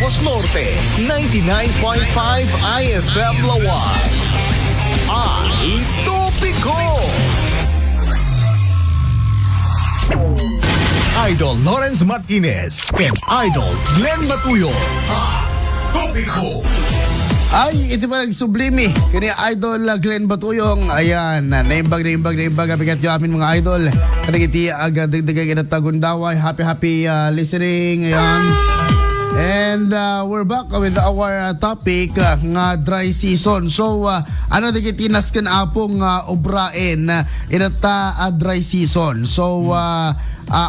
Ilocos Norte, 99.5 IFM Lawag. Ay, Topiko! Idol Lawrence Martinez and Idol Glenn Matuyo. Ay, Topiko! Ay, ito pa nagsublimi. Kani Idol Glenn Batuyong. Ayan, naimbag. Abigat yung amin mga idol. Kanagiti agad dagdagan kinatagundaway. Happy listening. Ayan. And we're back with our topic nga dry season. So, ano digiti nasken apong obrain inata dry season. So,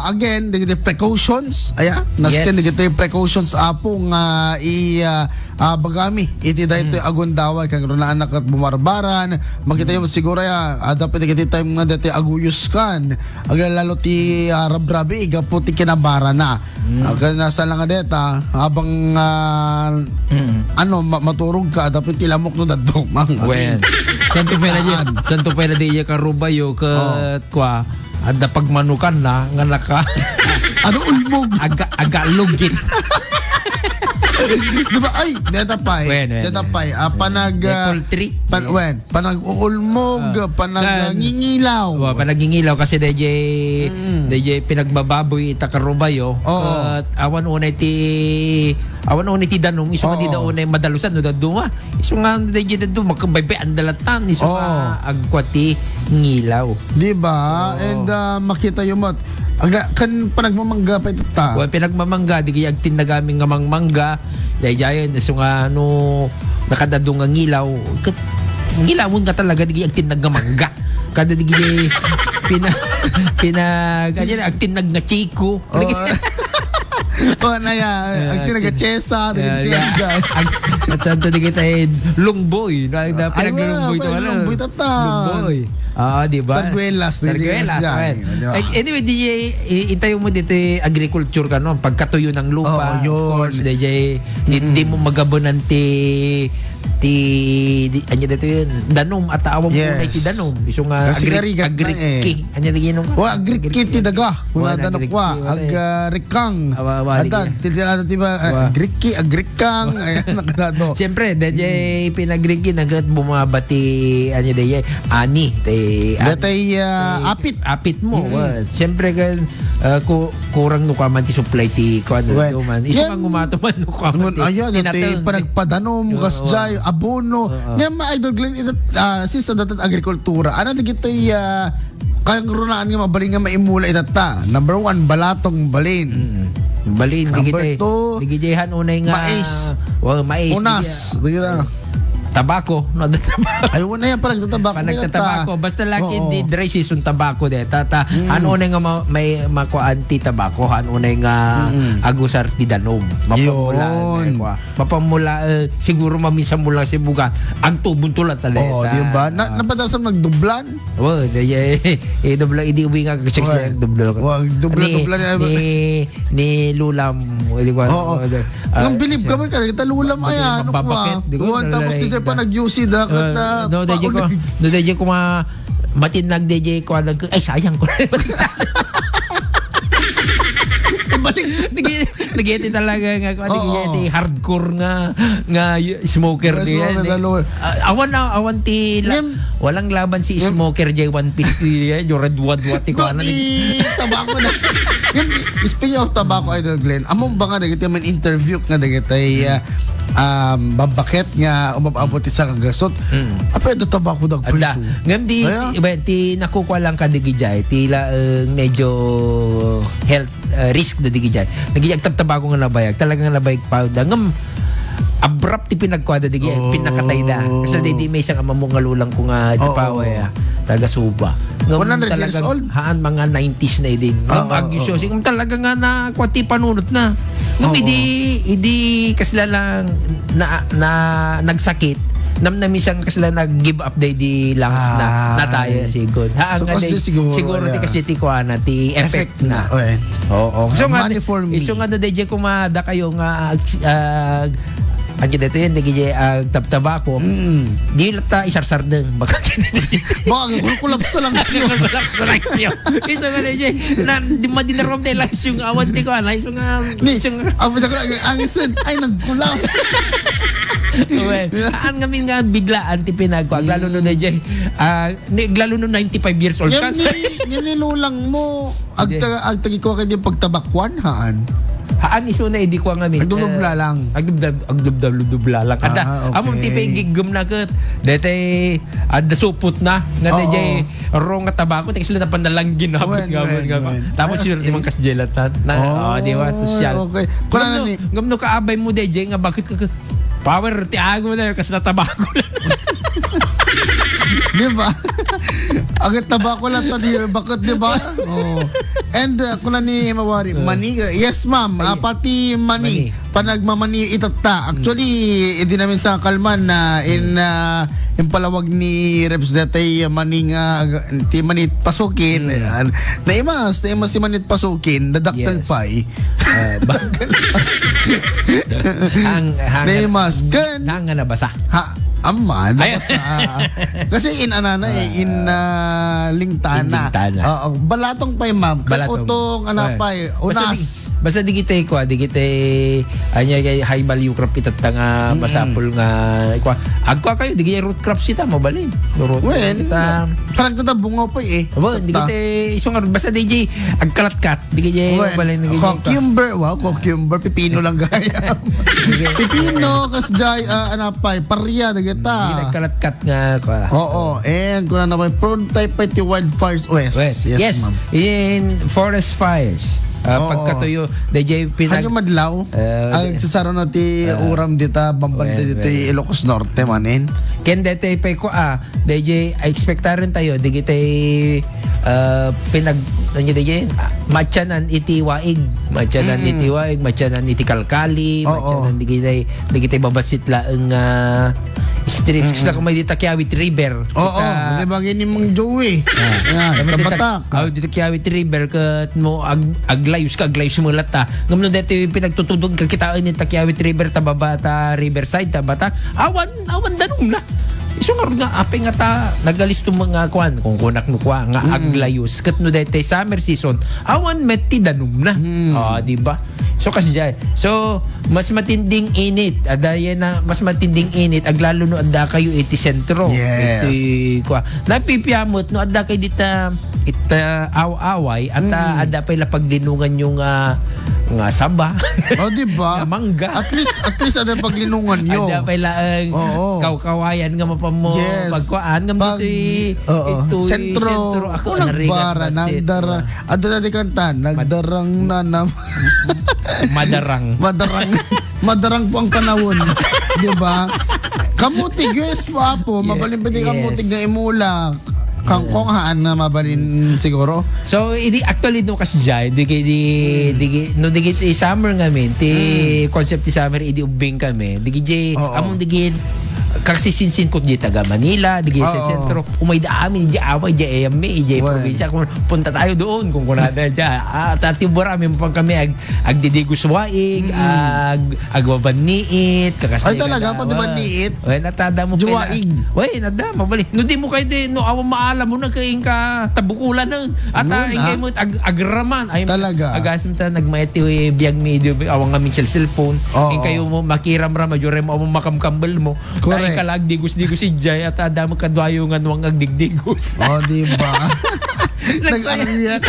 again, digiti precautions. Ayan, nasken digiti precautions apong bagami iti daytoy agundaway kang runaan nakat bumarbaran makita yung siguro dapat digiti time nga dati aguyos kan lalo ti rabrabi igapo ti kinabara na nasa lang nga deta habang maturog ka dapat tilamok no dadong wen santo pera di ka rubayo ka kwa ada pagmanukan na nga naka ano ulmog aga lugit. Diba ay detapay panag-uulmog panag-ngingilaw panag-ngingilaw kasi DJ pinagbababoy ita karubayo at awan unay ti danom iso nga di daw unay madalusan no daduma iso nga DJ dadum makabaybe andalatan iso nga agkwati ngilaw diba and makita yung mat kan panagmamangga pa ito ta. Pinagmamangga di kaya tinagaming nga mangmangga dayayan so nga nakadadong nga ngilaw ngilawon nga talaga di kaya tinagmamangga kada di kaya pinag tinag nga chiko ang tinagachesa at santo di kita lungboy pinaglungboy to lungboy lungboy diba? Sarguelas. Anyway, DJ, itayo mo dito agriculture ka, no? Pagkatuyo ng lupa. Of course, DJ, hindi mo magabonan anya dito yun, danom at awang mo na iti danom. Iso nga agriki. Anya na ginong? Agriki ti daga. Kuna danok wa. Agrikang. Atan, titirada ti ba? Agrikang. Ayan, nakadado. Siyempre, DJ, pinagriki, nagat bumabati, anya DJ, ani. Datay apit mo. Siyempre, kurang nukaman ti supply ti kuan man. Iso nga ngumatuman nukaman ti. Ayan, datay panagpadanom, gasjay, abono. Nga ma-idol Glenn, since datat agrikultura, ano digito'y kayang runaan nga mabaling nga maimula itata. Number 1, balatong balin. Balin, Number 2, digitayhan unay nga mais. Mais. Unas. Digita. Tabako, no, tabako. Ayun na yan, panagtatabako. Basta lang hindi dry season tabako de. Ano na nga may makuanti tabako, ano na nga agusar ti danom. Mapamula siguro mamisa mula si buga. Ang tubon tulat taleta. Diba? Napadasam nagdublan? Dubla idi uwi nga kasi dubla. Dubla ni lulam. Nang bilib kami kita lulam ayan. Tapos dito pa nag-UC no DJ ko matinag DJ ko ay sayang ko nagiti talaga nga nagiti hardcore nga smoker diyan awan ti walang laban si smoker jay one piece yung red what ko na tabako na speaking of tobacco idol Glenn among ba nga nagiti man interview nga nagiti babaket nga umabot isa kang gasot apa ito tabako dag preso ngam ti nakukuha lang ka digijay tila medyo health risk na digijay nagiyag tabako nga nabayag talagang nabayag pa ngam abrupt ti pinagkuha di pinakatay da kasi di may isang amamong ngalulang ko nga itapaway taga Suba 100 years old haan mga 90s na din agusyo sigum talaga nga na kwati panunot na ngam idi kasla lang na nagsakit namnamisang kasla nag-give up day di lungs na nataya sigod so, siguro ti kasi ti kuana ti effect na so nga iso nga DJ kumada kayo nga ang kita ito yan, nagiging tabtaba ko, di lata isarsardeng. Baka Baka kulapsa lang siya. Iso nga na dyan, na di madinarom tayo lang yung awan di ko, iso nga, Ni, iso nga, ang isin, ay nagkulap. well, ang ngamin nga biglaan ti pinagkuag, lalo nun na dyan, lalo nun 95 years old ka. Yan nilulang mo, ag tagi ko kayo pagtabakwan, haan. Haan iso na edi ko ang ngamin. Agdudubla lang. Agdudubla lang. Kada, okay. among tipay gigum na kat, dete, supot na, nga Oo. dete, rong nga tabako, tek sila na pandalanggin, Wen. tapos As yun, in. limang kasjelat na, di ba, sosyal. Okay. Kuna ni, Gamno kaabay mo, dete, nga bakit ka, power, tiago mo na, kasi na tabako lang. di ba? Agad tabako lang to, bakit di ba? Oh. And kuna ni Mawari, mani, yes ma'am, pati mani, panagmamani itata. Actually, hindi namin sa kalman na in palawag ni Reps Datay maning ti manit pasukin. Naimas si manit pasukin, dadaktal Yes. pay. Naimas gan. Hanga na basa. Aman. Ay. Kasi in lingtana. Lingtana. Balatong pay ma'am. Balatong. Utong anapay. Unas. Basta di kita anya kay high value crop itat nga masapol nga agwa kayo di kay root crops ita mabalin. Well, kita parang bungaw pa eh. Aba, di kita iso nga basta DJ agkalat-kat di kay mabalin di kay Cucumber, pipino lang gaya. Pipino, kasjay, anapay, parya, dagita. Nagkalat-kat nga kwa. Oo, and kung na naman, prone type pa iti wildfires west. Yes, ma'am. In forest fires. Oo. Pagkatuyo, DJ Ano madlaw? Ang sasaro na ti uram dita, bambanda well, dito Ilocos Norte manin. Ken dete pay ko DJ expectarin tayo di kita pinag DJ matyanan iti waig matyanan iti kalkali matyanan di kita babasit laeng streams na kumay dita Kiawit River. Oo, di ba gini Mang Joey? Kabatak. Dito Kiawit River kat mo aglayos mo lata. Ngam no dito pinagtutudog ka kitaan ni Kiawit River tababa ta Riverside tabata. Awan danum na. Iso nga apeng nga ta nagalisto mga kwan kung kunak no kwa nga aglayos kat no dito summer season awan metti danum na. Di ba? So kasi dyan. So, mas matinding init. Mas matinding init. Aglalo no adda kayo iti sentro. Yes. Iti, napipiyamot no adda kayo dita away at adda pa ila paglinungan yung nga saba. Di ba? Nga mangga. At least ada paglinungan nyo. Adda pa ila kawayan nga mapamo pagkuan nga ito sentro. Ako nagbara nagdara. Adda na di kanta nagdarang nanam. Madarang po ang panahon. Di ba? Kamutig, yes po apo. Mabalin pa din kamutig na imula. Kangkong haan na mabalin siguro. So, actually no kasi dyan, di summer ngamin, concept ti summer, ubing kami. Among kaksisinsin ko di taga Manila, di sa sentro, umay da amin, di away, di ayami, di probinsya, kung punta tayo doon, kung kunada dyan. Tatibor amin pang kami, agdidigos waig, agwabaniit, kakasay. Ay talaga, pati maniit? Uy, natada mo pa. Juwaig. Uy, nada, mabalik. No, di mo kayo no, awang maalam mo na kayong tabukulan na. At ingay mo, agraman. Ay, talaga. Agasim ta, nagmayati, biyag medyo, awang aming cellphone. Yung kayo mo, makiram-ram, madyore mo, awang makamkambal mo. Correct. Kalag digos-digos si Jay at ada mo kadwayo nga nuwang agdigdigos. Di ba? Nag-ariyak.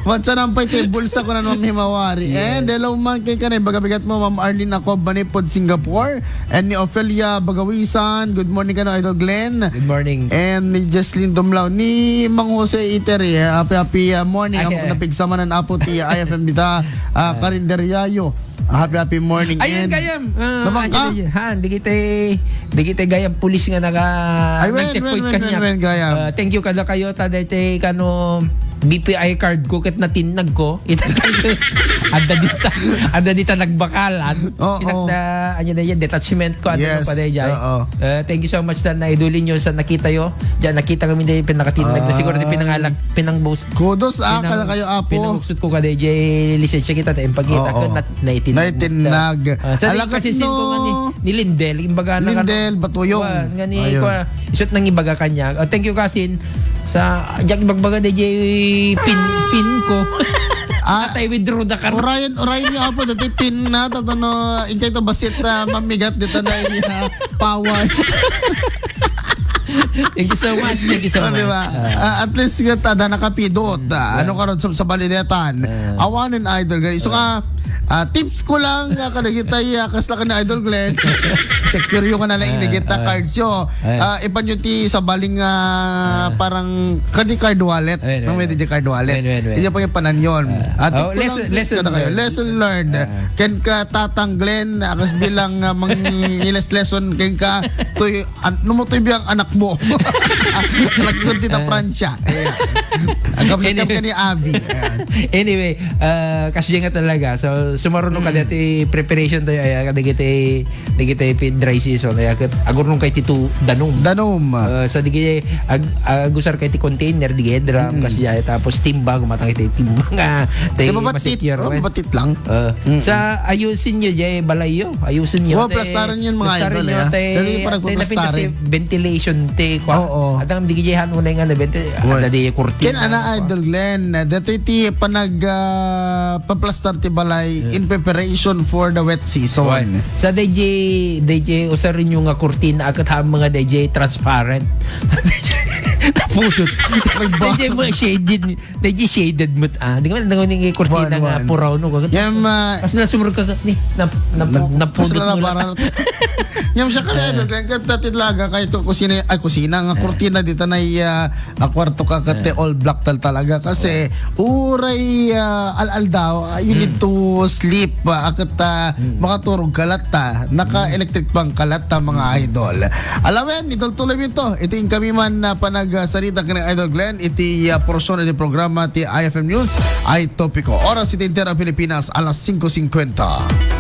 Matsa nampay tayo, bulsa ko na naman himawari. And hello man kay kanay, bagabigat mo, Ma'am Arlene ako, Banipod, Singapore. And ni Ophelia Bagawisan, good morning ka na, Idol Glenn. Good morning. And ni Jesslyn Dumlao, ni Mang Jose Iteri, happy morning. Ang napigsama ng apo ti IFM dita, Karinderyayo. Happy morning. Ayun, gayam. Tabang ka? Di kita gayam pulis nga nag-checkpoint kanya. Gayam. Thank you kada kayo, tadete kano BPI card ko ket natinag ko anda dita nagbakalan Oo. inak na yan detachment ko Yes, pa day jay. oo. Thank you so much na idulin nyo sa nakita yo diyan nakita kami day pinakatinag na siguro di pinangalak pinangboast Kudos kada kayo apo. pinanguksot ko kada day lisensya kita tayong pagkita Oo. ko naitinag Naitinag. sa di Alagat kasi sin ko nga ni Lindel imbaga na Lindel Batuyong. nga ni Ayun. isot nang ibaga kanya. Thank you kasin sa jak ibagbaga DJ pin ko. Atay withdraw da karon. Orayan niyo apo dati pin na no ikay to basit mamigat dito na niya power. Thank you so much. Thank you so much. Diba? At least nga tada nakapidot. Ano karon sa balinetan. Awanin idol guys. So tips ko lang kada kita kasla ka na idol Glenn. Secure yung na lang digita cards yo. Iban yung ti sa baling parang kadi card wallet. Nang may DJ card wallet. Iya pa yung panan yon. Lesson learned. Ken ka tatang Glenn akas bilang mangiles lesson ken ka toy mo toy biyang anak mo. Nagkunti tita Francia. Agam ka ni Avi. Anyway, kasi nga talaga. So sumarunong ka dati preparation tayo ay digite dry season ay agur nung kay titu danom. Sa digite agusar kay ti container digite drum kasi ay tapos timba gumatang iti timba nga tay masecure. Batit lang. Sa ayusin niyo jay balayo. Ayusin niyo. Plastaran yun mga idol. Tay ventilation te kwa. At ang digite han unay nga na dadi kurtina. Ken ana idol Glenn, dato iti panag paplastar ti balay in preparation for the wet season. Sa DJ usarin yung nga kurtina akat ha mga DJ transparent. Tapusot. DJ shaded mo. Di ka man nangunin yung kurtina nga puraw no. As nasumurog ka ni napudot mo lang. Yam siya kaya idol Glenn, katatilaga kahit kusina nga kurtina dito na kwarto ka kate all black talaga kasi uray al daw you need to sleep akat makaturog kalata naka-electric pang kalata mga idol. Alamen, idol tuloy ito. Ito yung kami man na panag-sarita ka ng Idol Glenn. Iti porosyon na programa ti IFM News ay topiko. Oras iti Intera Pilipinas alas 5:50.